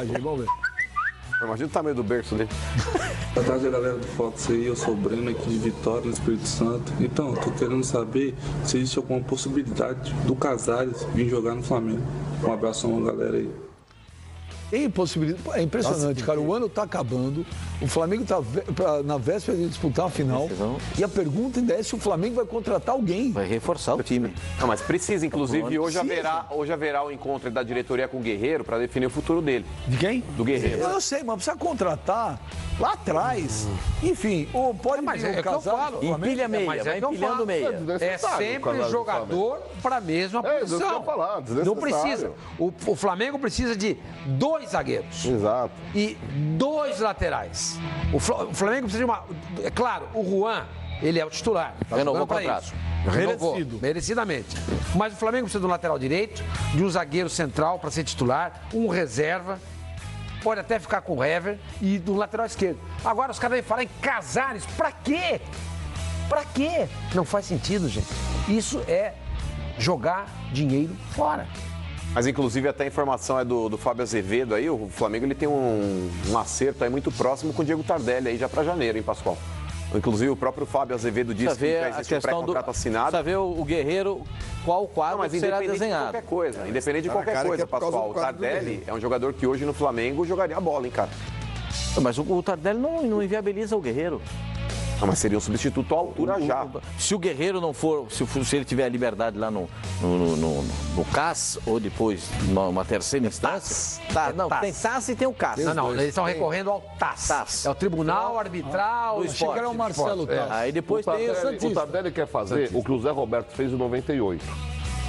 imagem aí, vamos ver. Imagina o tamanho do berço dele. Boa tarde, galera do Fox aí. Eu sou o Breno aqui de Vitória, no Espírito Santo. Então, eu tô querendo saber se existe alguma possibilidade do Casares vir jogar no Flamengo. Um abração, galera aí. Tem possibilidade. É impressionante, cara. O ano tá acabando. O Flamengo tá na véspera de disputar a final. E a pergunta ainda é se o Flamengo vai contratar alguém. Vai reforçar o time. Não, mas precisa. Inclusive, hoje haverá o encontro da diretoria com o Guerreiro para definir o futuro dele. De quem? Do Guerreiro. Eu sei, mas precisa contratar lá atrás. Enfim, ou pode vir o Casares. Empilha meia, vai empilhando meia. É sempre jogador para a mesma posição. Não precisa. O Flamengo precisa de 2 zagueiros. Exato. E 2 laterais. O Flamengo precisa de uma... É claro, o Juan, ele é o titular. Renovou o contrato. Renovou, merecidamente. Mas o Flamengo precisa de um lateral direito, de um zagueiro central para ser titular, um reserva. Pode até ficar com o Hever e do lateral esquerdo. Agora os caras vêm falar em Casares. Pra quê? Pra quê? Não faz sentido, gente. Isso é jogar dinheiro fora. Mas, inclusive, até a informação é do Fábio Azevedo aí. O Flamengo ele tem um acerto aí muito próximo com o Diego Tardelli aí já para janeiro, hein, Pascoal? Inclusive, o próprio Fábio Azevedo disse que já existe um pré-contrato assinado. Precisa ver o Guerreiro, qual quadro será desenhado. De qualquer coisa, independente de qualquer coisa, Pascoal. O Tardelli é um jogador que hoje no Flamengo jogaria a bola, hein, cara? Mas o Tardelli não inviabiliza o Guerreiro. Não, mas seria um substituto à altura já. Se o Guerreiro não for, se ele tiver a liberdade lá no CAS, ou depois numa terceira instância. Tem TAS e tem o CAS. Não, eles estão recorrendo ao TAS. É o Tribunal Arbitral do Esporte. Era o Marcelo TAS. Aí depois tem o Santista. O Tardelli quer fazer o que o Zé Roberto fez em 98.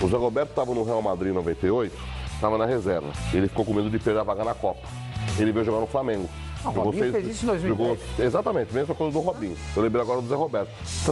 O Zé Roberto estava no Real Madrid em 98, estava na reserva. Ele ficou com medo de perder a vaga na Copa. Ele veio jogar no Flamengo. O Robinho fez isso em 2010. Exatamente, mesma coisa do Robinho. Eu lembrei agora do Zé Roberto.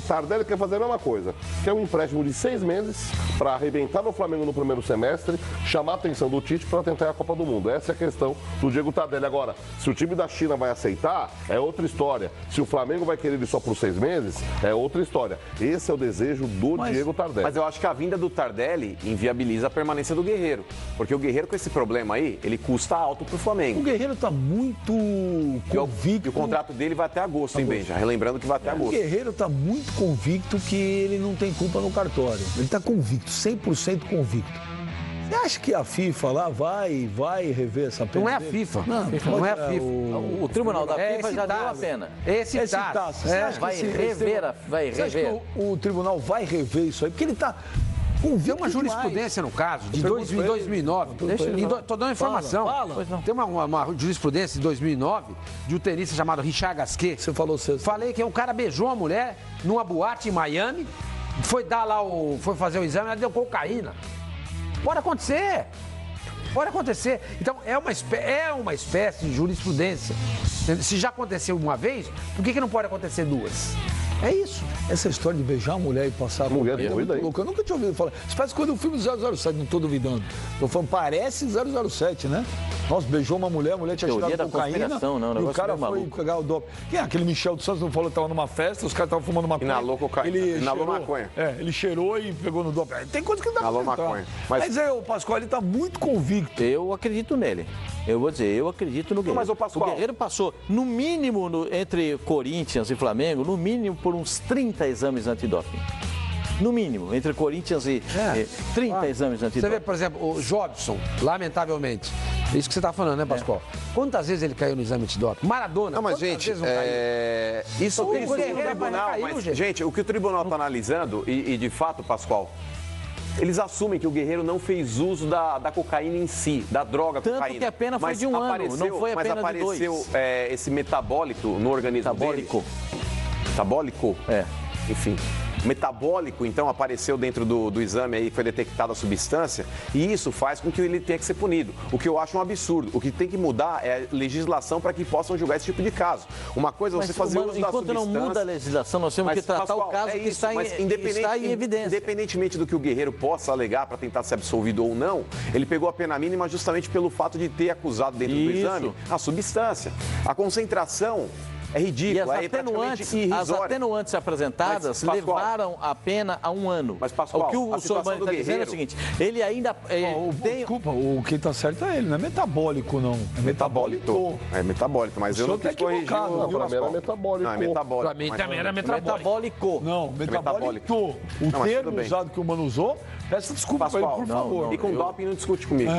Tardelli quer fazer a mesma coisa. Quer um empréstimo de 6 meses para arrebentar no Flamengo no primeiro semestre, chamar a atenção do Tite para tentar a Copa do Mundo. Essa é a questão do Diego Tardelli. Agora, se o time da China vai aceitar, é outra história. Se o Flamengo vai querer ele só por 6 meses, é outra história. Esse é o desejo do Diego Tardelli. Mas eu acho que a vinda do Tardelli inviabiliza a permanência do Guerreiro. Porque o Guerreiro, com esse problema aí, ele custa alto pro Flamengo. O Guerreiro tá muito convicto. E o contrato dele vai até agosto, hein, Benja? Relembrando que vai até agosto. O Guerreiro tá muito convicto que ele não tem culpa no cartório. Ele tá convicto, 100% convicto. Você acha que a FIFA lá vai rever essa pena? Não é a FIFA. Não é a FIFA. O tribunal da FIFA já deu a pena. Esse TAS. Vai rever. Você acha que o tribunal vai rever isso aí? Porque ele tá... Tem uma jurisprudência no caso, de 2009. Estou dando informação. Tem uma jurisprudência de 2009 de um tenista chamado Richard Gasquet. Você falou César. Falei que o cara beijou uma mulher numa boate em Miami, foi fazer o exame, ela deu cocaína. Pode acontecer. Pode acontecer. Então, é uma espécie de jurisprudência. Se já aconteceu uma vez, por que não pode acontecer 2? É isso. Essa história de beijar a mulher e passar... Mulher doida aí. Eu nunca tinha ouvido falar. Isso parece coisa do filme 007, não estou duvidando. Tô falando, parece 007, né? Nossa, beijou uma mulher, a mulher tinha tirado cocaína. Não, e o cara foi pegar o doping. Quem é? Aquele Michel dos Santos não falou que estava numa festa, os caras estavam fumando uma cocaína. Inalou cocaína. Inalou maconha. Ele cheirou e pegou no doping. Tem coisa que não dá pra inalou maconha. Mas aí o Pascoal, ele tá muito convicto. Eu acredito nele. Eu vou dizer, eu acredito no Guerreiro. Mas o Pascoal... Guerreiro passou, no mínimo, entre Corinthians e Flamengo, no mínimo por uns 30 exames antidoping. No mínimo, entre Corinthians e 30 exames antidoping. Você vê, por exemplo, o Jobson, lamentavelmente. Isso que você está falando, né, Pascoal? Quantas vezes ele caiu no exame antidoping? Maradona. Não, mas, gente, isso tem coisa do tribunal. Mas, gente, o que o tribunal está analisando, e de fato, Pascoal, eles assumem que o Guerreiro não fez uso da cocaína em si, da droga Tanto cocaína. Que a pena foi de um ano, não foi a pena de 2. Mas apareceu esse metabólito no organismo dele. Metabólico? É. Enfim. Metabólico, então, apareceu dentro do exame aí, foi detectada a substância, e isso faz com que ele tenha que ser punido. O que eu acho um absurdo. O que tem que mudar é a legislação para que possam julgar esse tipo de caso. Uma coisa é você fazer uso da substância... Enquanto não muda a legislação, nós temos que tratar Pascoal, o caso que está em evidência. Independentemente do que o Guerreiro possa alegar para tentar ser absolvido ou não, ele pegou a pena mínima justamente pelo fato de ter acusado dentro do exame a substância. A concentração É ridículo. E as atenuantes apresentadas levaram a pena a 1 ano. Mas, Pascoal, o que o Sormani está dizendo é o seguinte, ele ainda tem... Desculpa, o que está certo é ele, não é metabólico, não. É metabólico. É metabólico, mas eu não quis corrigir. Não, para mim era metabólico. Não, é metabólico. Para mim também era metabólico. Não, metabólico. O termo usado que o Mano usou, peça desculpa para ele, por favor. E com doping não discute comigo.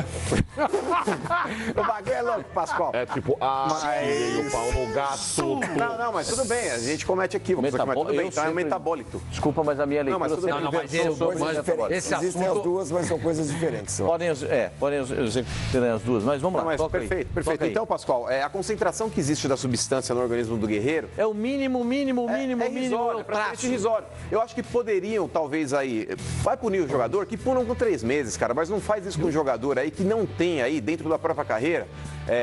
O bagulho é louco, Pascoal. É tipo, o pau no gato. Não, mas tudo bem, a gente comete equívocos, mas tudo bem, então é metabólico. Desculpa, mas a minha leitura... Não, mas existem as duas, mas são coisas diferentes. Podem terem as duas, mas vamos lá. Mas perfeito. Então, Pascoal, a concentração que existe da substância no organismo do guerreiro... É o mínimo, irrisório, praticamente irrisório. Eu acho que poderiam, talvez, aí... Vai punir o jogador, que punam com 3 meses, cara, mas não faz isso com um jogador aí que não tem aí, dentro da própria carreira,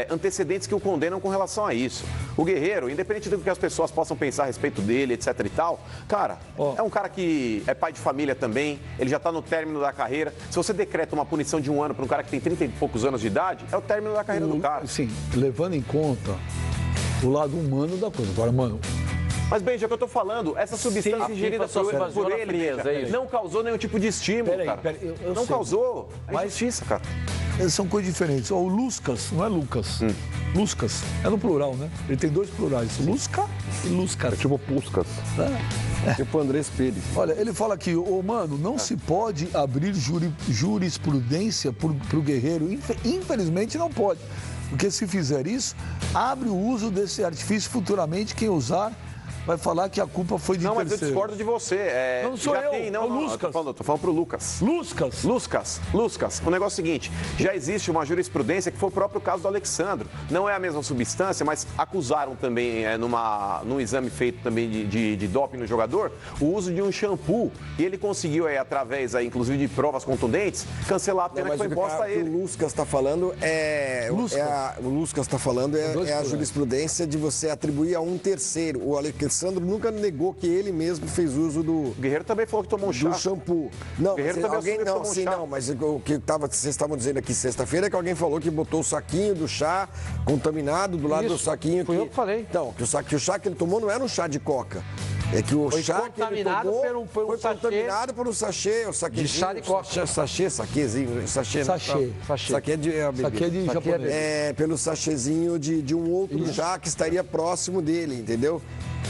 antecedentes que o condenam com relação a isso. O Guerreiro, independente do que as pessoas possam pensar a respeito dele, etc e tal, cara, é um cara que é pai de família também, ele já tá no término da carreira. Se você decreta uma punição de 1 ano para um cara que tem 30 e poucos anos de idade, é o término da carreira do cara. Sim, levando em conta o lado humano da coisa. Agora, mano... Mas, Benja, é o que eu tô falando, essa substância ingerida por ele, Benja, não causou nenhum tipo de estímulo, cara. Eu não causou. É injustiça, cara. São coisas diferentes. O Luscas, não é Lucas. Luscas, é no plural, né? Ele tem 2 plurais, Lusca e Luscas. É tipo Puscas. Tipo Andrés Pérez. Olha, ele fala aqui, mano, não se pode abrir jurisprudência pro Guerreiro. Infelizmente não pode. Porque se fizer isso, abre o uso desse artifício futuramente, quem usar vai falar que a culpa foi de terceiro. Não, mas eu discordo de você. Não sou eu, é o Luscas. Tô falando pro Lucas. Lucas. O negócio é o seguinte, já existe uma jurisprudência que foi o próprio caso do Alexandro. Não é a mesma substância, mas acusaram também, num exame feito também de doping no jogador, o uso de um shampoo. E ele conseguiu, através, inclusive, de provas contundentes, cancelar a pena que foi imposta a ele. O Luscas está falando o Luscas está falando é a jurisprudência de você atribuir a um terceiro. O Alexandro nunca negou que ele mesmo fez uso do... O Guerreiro também falou que tomou um chá. Do shampoo. Não, o Guerreiro também alguém não, sim, não, mas o que vocês estavam dizendo aqui sexta-feira é que alguém falou que botou o saquinho do chá contaminado do lado do saquinho. Foi eu que falei. Então, que o chá que ele tomou não era um chá de coca. É que o chá que ele tomou foi contaminado por um sachê, o saquezinho. De chá de coca. Saquezinho. Sachê é bebida. Saquê de japonês. Pelo sachêzinho de um outro chá que estaria próximo dele, entendeu?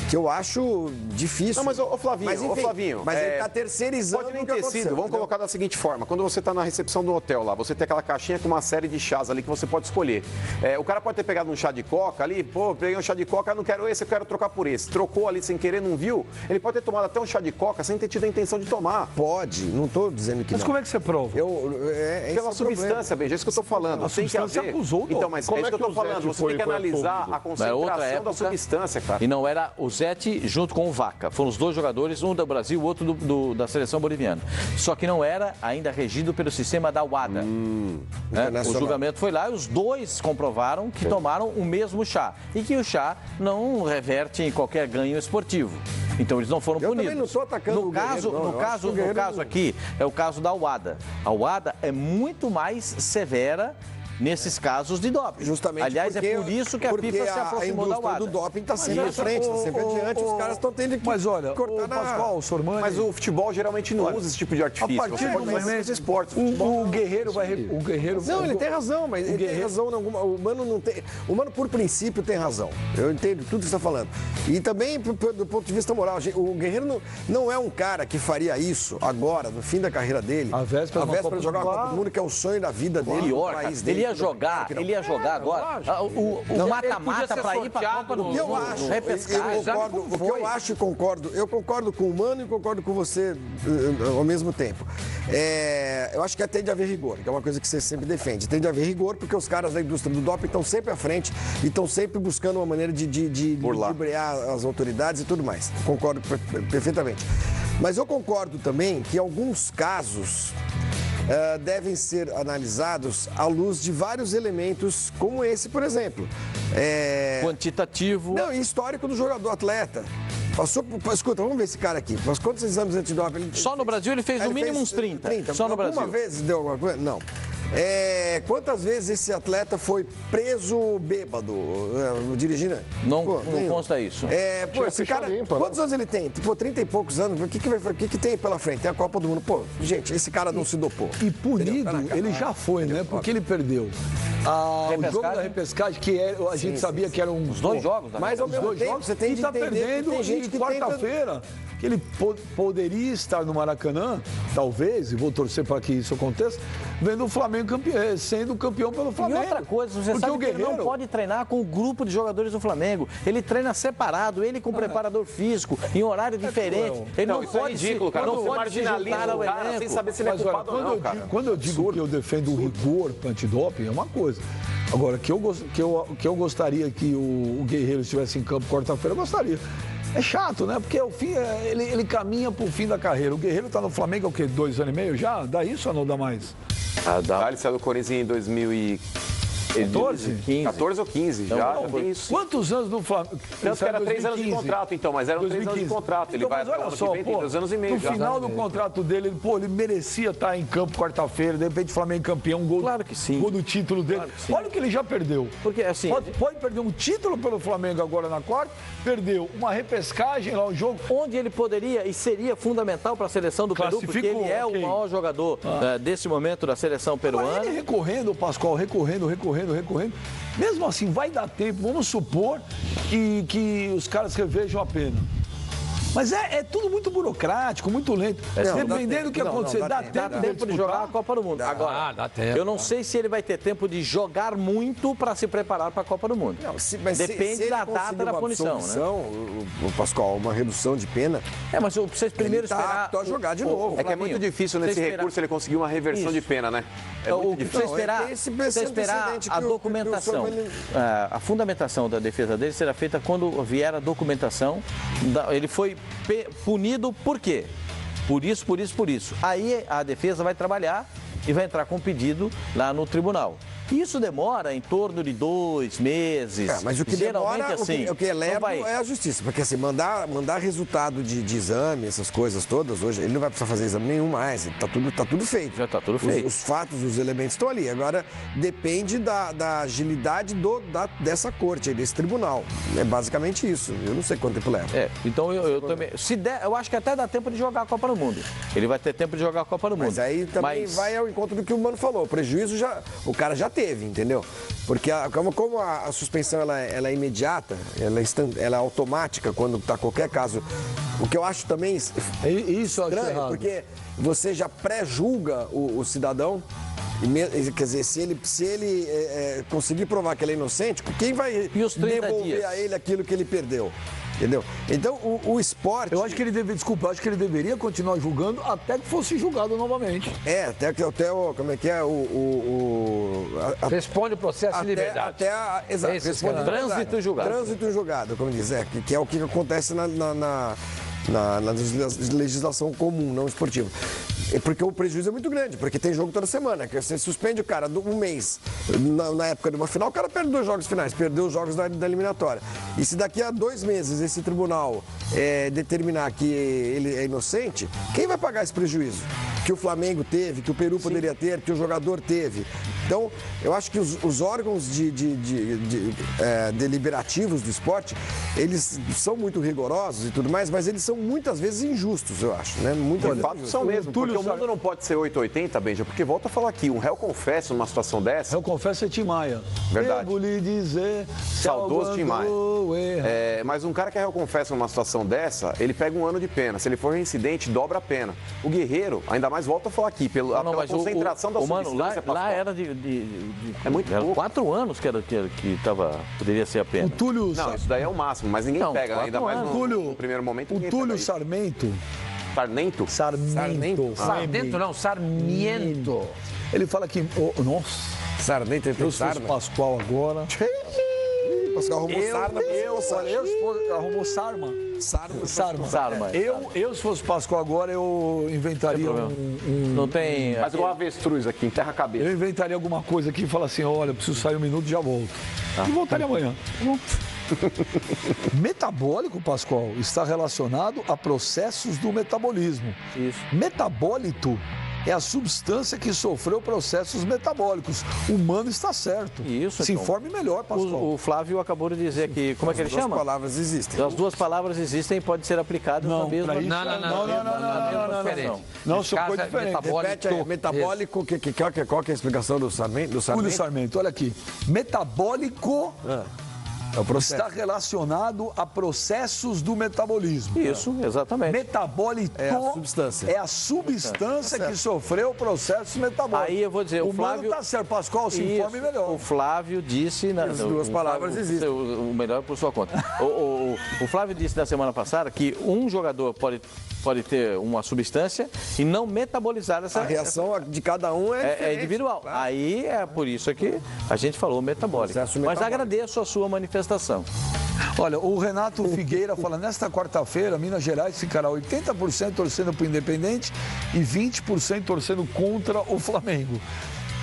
Que eu acho difícil. Não, mas, Flavinho, mas ele tá terceirizando. Pode nem ter sido. Vamos colocar da seguinte forma: quando você tá na recepção do hotel lá, você tem aquela caixinha com uma série de chás ali que você pode escolher. O cara pode ter pegado um chá de coca ali, peguei um chá de coca, não quero esse, eu quero trocar por esse. Trocou ali sem querer, não viu? Ele pode ter tomado até um chá de coca sem ter tido a intenção de tomar. Pode, não tô dizendo que não. Mas como é que você prova? Pela substância, Benja, é isso que eu tô falando. A substância acusou. Então, mas é isso que eu tô falando. Você tem que analisar a concentração da substância, cara. E não era o Zete junto com o Vaca. Foram os 2 jogadores, um do Brasil, o outro da seleção boliviana. Só que não era ainda regido pelo sistema da UADA. O julgamento foi lá e os 2 comprovaram que tomaram o mesmo chá. E que o chá não reverte em qualquer ganho esportivo. Então eles não foram punidos. Eu também não estou atacando no caso aqui, é o caso da UADA. A UADA é muito mais severa nesses casos de doping. Justamente. Aliás, é por isso que a FIFA se aproximou da UADA. O doping está sempre à frente, está sempre adiante, os caras estão tendo que cortar Pascoal, Sormani... Mas o futebol geralmente não usa esse tipo de artifício. A partir do momento esportes, o Guerreiro vai... O Guerreiro... Não, ele tem razão, mas ele tem razão. O Mano não tem... O Mano, por princípio, tem razão. Eu entendo tudo que você está falando. E também, do ponto de vista moral, o Guerreiro não é um cara que faria isso agora, no fim da carreira dele, a véspera de jogar uma Copa do Mundo, que é o sonho da vida dele, do país dele. Ele ia jogar agora o mata-mata para ir para a Copa do Mundo. Eu concordo com o Mano e concordo com você ao mesmo tempo. Eu acho que tem de haver rigor, que é uma coisa que você sempre defende. Tem de haver rigor porque os caras da indústria do doping estão sempre à frente e estão sempre buscando uma maneira de ludibriar as autoridades e tudo mais. Concordo perfeitamente. Mas eu concordo também que alguns casos devem ser analisados à luz de vários elementos, como esse, por exemplo. Quantitativo. Não, e histórico do jogador, atleta. Escuta, vamos ver esse cara aqui. Mas quantos exames antidoping? Só no Brasil ele fez no mínimo uns 30. Só no Brasil. Alguma vez deu alguma coisa? Não. Quantas vezes esse atleta foi preso bêbado, dirigindo? Não consta isso. Esse cara, quantos anos ele tem? 30 e poucos anos. O que tem pela frente? Tem a Copa do Mundo. Pô, gente, esse cara não se dopou. E punido, ele já foi, né? Porque ele perdeu. O jogo da repescagem, que a gente sabia que eram os 2 jogos. Mas ao mesmo tempo, você tem que entender perdendo, que tem gente que quarta-feira, que ele poderia estar no Maracanã, talvez, e vou torcer para que isso aconteça, vendo o Flamengo campeão, sendo campeão pelo Flamengo. E outra coisa, você sabe que ele não pode treinar com o grupo de jogadores do Flamengo. Ele treina separado, ele com preparador físico, em horário diferente. Ele não pode ridículo, cara. Não pode se juntar ao elenco. Sem saber se ele é culpado ou não, cara. Quando eu digo que eu defendo o rigor antidoping, é uma coisa. Agora, que eu gostaria que o Guerreiro estivesse em campo quarta-feira, eu gostaria. É chato, né? Porque ele caminha pro fim da carreira. O Guerreiro tá no Flamengo há o quê? 2 anos e meio já? Dá isso ou não dá mais? Ele saiu do Corinthians em 2014? 14 ou 15, já tem isso. Quantos anos no Flamengo? Tanto que era 3 anos de contrato, então, mas eram 3 anos de contrato. Ele vai até o ano que vem, tem 2 anos e meio. No final do contrato dele, ele merecia estar em campo quarta-feira, de repente o Flamengo campeão, gol, claro que sim. Gol do título dele. Claro. Olha o que ele já perdeu. Porque assim, pode perder um título pelo Flamengo agora na quarta, perdeu uma repescagem lá, um jogo. Onde ele poderia e seria fundamental para a seleção do Peru, porque ele é o maior jogador desse momento da seleção peruana. Ele recorrendo, o Pascoal, recorrendo. Mesmo assim, vai dar tempo, vamos supor que os caras revejam a pena. Mas é tudo muito burocrático, muito lento. Dependendo do que acontecer, dá tempo de jogar a Copa do Mundo. Agora, dá tempo. Eu não sei se ele vai ter tempo de jogar muito para se preparar para a Copa do Mundo. Depende da data da punição, né? O Pascoal, uma redução de pena. Mas vocês primeiro esperar jogar de novo. É que é muito difícil nesse recurso ele conseguir uma reversão de pena, né? É muito difícil. Você esperar a documentação. A fundamentação da defesa dele será feita quando vier a documentação. Ele foi punido por quê? Por isso. Aí a defesa vai trabalhar e vai entrar com um pedido lá no tribunal. Isso demora em torno de 2 meses. Mas o que demora, o que eleva é a justiça. Porque assim, mandar resultado de exame, essas coisas todas, hoje ele não vai precisar fazer exame nenhum mais. Tá tudo feito. Já tá tudo feito. Os fatos, os elementos estão ali. Agora, depende da agilidade dessa corte, desse tribunal. É basicamente isso. Eu não sei quanto tempo leva. Então eu também. Se der, eu acho que até dá tempo de jogar a Copa do Mundo. Ele vai ter tempo de jogar a Copa do Mundo. Mas aí também vai ao encontro do que o Mano falou. O prejuízo o cara já teve, entendeu? Porque como a suspensão ela é imediata, ela é automática quando está qualquer caso. O que eu acho também isso estranho, porque você já pré-julga o cidadão. Quer dizer, se ele conseguir provar que ele é inocente, quem vai devolver a ele aquilo que ele perdeu? Entendeu? Então, o esporte... Eu acho que ele deveria continuar julgando até que fosse julgado novamente. Até como é que é? Responde o processo de liberdade. Exato. Trânsito julgado. Trânsito julgado, como diz. Que é o que acontece na legislação comum, não esportiva. Porque o prejuízo é muito grande, porque tem jogo toda semana. Que você suspende o cara um mês, na época de uma final, o cara perde 2 jogos finais, perdeu os jogos da eliminatória. E se daqui a 2 meses esse tribunal determinar que ele é inocente, quem vai pagar esse prejuízo? Que o Flamengo teve, que o Peru poderia ter, que o jogador teve. Então, eu acho que os órgãos deliberativos do esporte, eles são muito rigorosos e tudo mais, mas eles são muitas vezes injustos, eu acho, né? De fato são mesmo, porque o mundo não pode ser 880, Benja, porque volta a falar aqui, um réu confesso numa situação dessa... Réu confesso é Tim Maia. Verdade. Devo lhe dizer... Saudoso Tim Maia. Mas um cara que é réu confesso numa situação dessa, ele pega 1 ano de pena. Se ele for reincidente, dobra a pena. O Guerreiro, ainda mais volta a falar aqui, pela concentração da substância... Lá era é muito pouco. 4 anos que poderia ser a pena. O Túlio... Não, isso daí é o máximo, mas ninguém pega, ainda mais no primeiro momento. O Túlio Sarmento... Sarmento? Sarmento não, Sarmiento. Ele fala que... nossa... Sarmento, eu sou o Pascoal agora... Pascoal arrumou sarna. Arrumou sarma. Sarma. Eu, se fosse Pascoal agora, eu inventaria Não tem... Mas igual avestruz aqui, enterra a cabeça. Eu inventaria alguma coisa aqui e falar assim, olha, eu preciso sair 1 minuto e já volto. E voltaria amanhã. Metabólico, Pascoal, está relacionado a processos do metabolismo. Isso. Metabólito é a substância que sofreu processos metabólicos. O humano está certo. Isso, Se então. informe melhor, Pascoal. O Flávio acabou de dizer que, como é que ele chama? As duas palavras existem. As duas palavras existem e podem ser aplicadas na mesma... pra isso- Não, se for diferente. Repete aí, metabólico, qual que é a explicação do Sarmento? Túlio Sarmento, olha aqui. Metabólico É o processo. está relacionado a processos do metabolismo. Isso, exatamente. Metabólico É a substância. é a substância que sofreu processos metabólicos. Aí eu vou dizer, o humano Flávio... está certo, Pascoal, se informe Isso, melhor. O Flávio disse... As duas palavras existem. O melhor por sua conta. O Flávio disse na semana passada que um jogador pode ter uma substância e não metabolizar essa... A reação de cada um é diferente. individual. Aí é por isso que a gente falou metabólico. Processo Mas metabólico. agradeço a sua manifestação. Olha, o Renato Figueira fala, nesta quarta-feira, Minas Gerais ficará 80% torcendo para o Independente e 20% torcendo contra o Flamengo.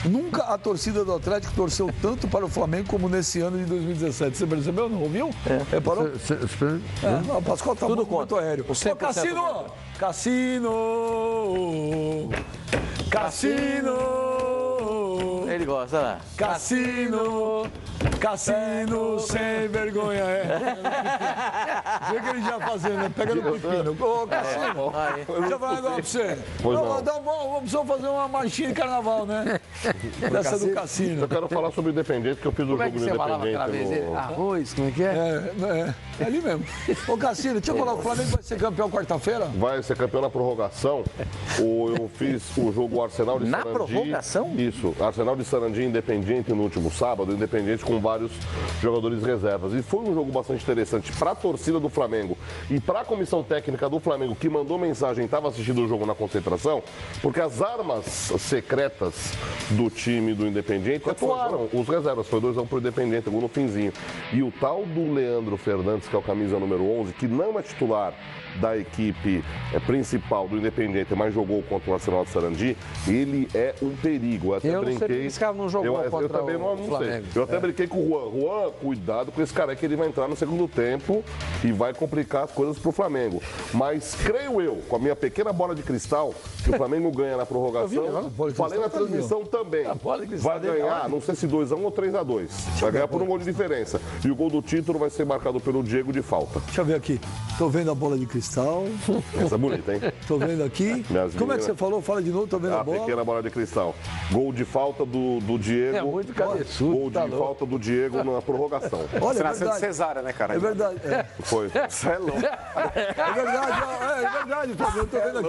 Nunca a torcida do Atlético torceu tanto para o Flamengo como nesse ano de 2017. Você percebeu? Não ouviu? Reparou? O Pascoal tá Tudo muito contra. aéreo. O 100% Cassino! Cassino! Ele gosta, lá. Cassino sem vergonha, Vê que ele já fazendo, né? Pega no pepino. Ô, Cassino, deixa eu falar um negócio pra você. Vamos fazer uma marchinha de carnaval, né? Dessa do Cassino. Eu quero falar sobre o Independente, que eu fiz o Como é jogo que do você falava aquela vez? Independente. Arroz, como é que é? É ali mesmo. Ô, Cassino, deixa eu falar, o Flamengo vai ser campeão quarta-feira? Vai ser campeão na prorrogação. Eu fiz o jogo Arsenal de Na Sarandi. prorrogação? Isso. Arsenal de Sarandi e Independiente no último sábado. Independiente com vários jogadores reservas. E foi um jogo bastante interessante para a torcida do Flamengo e para a comissão técnica do Flamengo, que mandou mensagem, estava assistindo o jogo na concentração, porque as armas secretas do time do Independiente atuaram. Os reservas, foi 2-1 pro Independiente, gol no finzinho. E o tal do Leandro Fernandes, que é o camisa número 11, que não é titular da equipe principal do Independente, mas jogou contra o Arsenal de Sarandi, ele é um perigo. Eu até Eu não sei brinquei. porque esse cara não jogou contra eu também o não sei. Flamengo. Eu até brinquei com o Juan. Juan, cuidado com esse cara, que ele vai entrar no segundo tempo e vai complicar as coisas pro Flamengo. Mas creio eu, com a minha pequena bola de cristal, que o Flamengo ganha na prorrogação. Falei na transmissão também. Vai ganhar, não sei se 2-1 ou 3-2. Vai ganhar por um gol de diferença. E o gol do título vai ser marcado pelo Diego de falta. Deixa eu ver aqui. Tô vendo a bola de cristal. Essa é bonita, hein? Tô vendo aqui. Minhas Como é que meninas. você falou? Fala de novo, tô vendo a A bola. pequena bola de cristal. Gol de falta do Diego. É muito cabeçudo, Gol de tá louco. falta do Diego na prorrogação. Olha, Você é nasceu de verdade. cesárea, né, cara? É verdade. Foi. Você é louco. É verdade, Fabio. Eu tô vendo aqui.